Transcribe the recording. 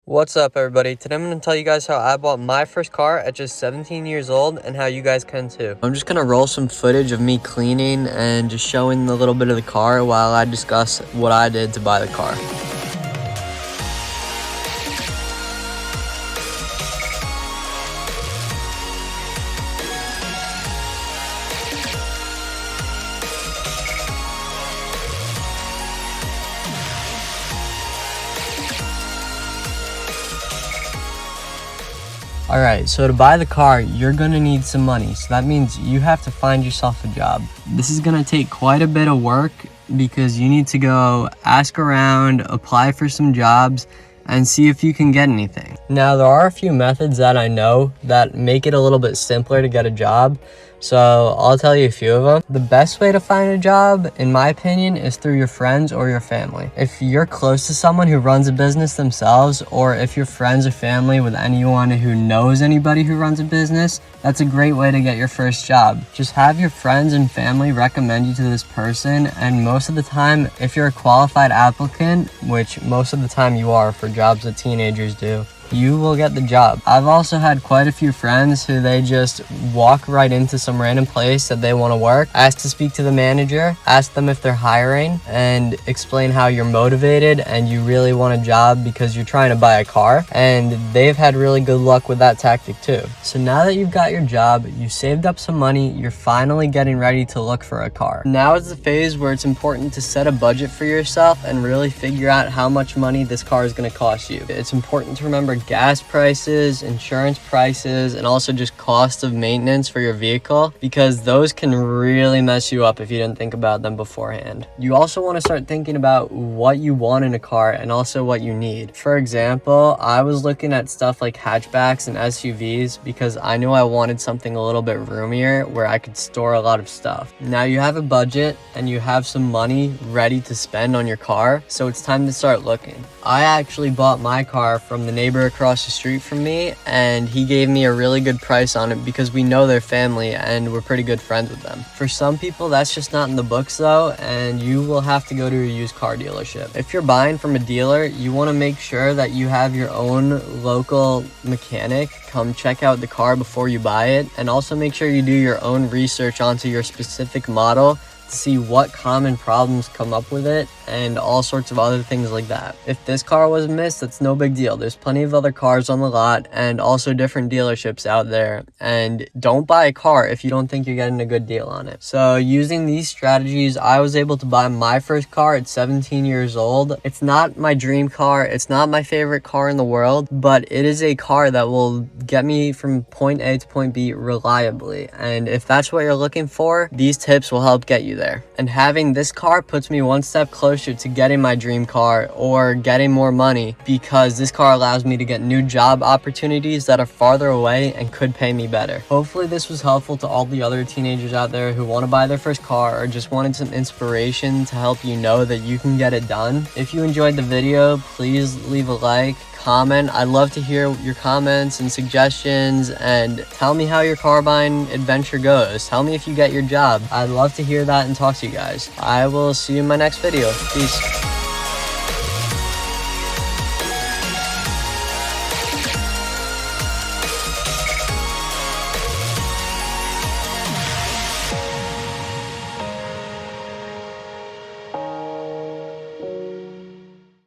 What's up, everybody? Today I'm going to tell you guys how I bought my first car at just 17 years old and how you guys can too. I'm just going to roll some footage of me cleaning and just showing a little bit of the car while I discuss what I did to buy the car. Alright, so to buy the car, you're going to need some money. So that means you have to find yourself a job. This is going to take quite a bit of work because you need to go ask around, apply for some jobs, and see if you can get anything. Now, there are a few methods that I know that make it a little bit simpler to get a job. So I'll tell you a few of them. The best way to find a job, in my opinion, is through your friends or your family. If you're close to someone who runs a business themselves, or if you're friends or family with anyone who knows anybody who runs a business, that's a great way to get your first job. Just have your friends and family recommend you to this person, and most of the time, if you're a qualified applicant, which most of the time you are for jobs that teenagers do, you will get the job. I've also had quite a few friends who they just walk right into some random place that they want to work, ask to speak to the manager, ask them if they're hiring, and explain how you're motivated and you really want a job because you're trying to buy a car, and they've had really good luck with that tactic too. So now that you've got your job, you saved up some money, you're finally getting ready to look for a car. Now is the phase where it's important to set a budget for yourself and really figure out how much money this car is going to cost you. It's important to remember gas prices, insurance prices, and also just cost of maintenance for your vehicle, because those can really mess you up if you didn't think about them beforehand. You also want to start thinking about what you want in a car and also what you need. For example, I was looking at stuff like hatchbacks and SUVs because I knew I wanted something a little bit roomier where I could store a lot of stuff. Now you have a budget and you have some money ready to spend on your car, so it's time to start looking. I actually bought my car from the neighbor across the street from me, and he gave me a really good price on it because we know their family and we're pretty good friends with them. For some people, that's just not in the books though, and you will have to go to a used car dealership. If you're buying from a dealer, you want to make sure that you have your own local mechanic come check out the car before you buy it, and also make sure you do your own research onto your specific model to see what common problems come up with it and all sorts of other things like that. If this car was missed, that's no big deal. There's plenty of other cars on the lot and also different dealerships out there, and don't buy a car if you don't think you're getting a good deal on it. So using these strategies, I was able to buy my first car at 17 years old. It's not my dream car, it's not my favorite car in the world, but it is a car that will get me from point A to point B reliably, and if that's what you're looking for, these tips will help get you there. And having this car puts me one step closer to getting my dream car or getting more money, because this car allows me to get new job opportunities that are farther away and could pay me better. Hopefully this was helpful to all the other teenagers out there who want to buy their first car or just wanted some inspiration to help you know that you can get it done. If you enjoyed the video, please leave a like, comment. I'd love to hear your comments and suggestions, and tell me how your car buying adventure goes. Tell me if you get your job. I'd love to hear that and talk to you guys. I will see you in my next video. Peace.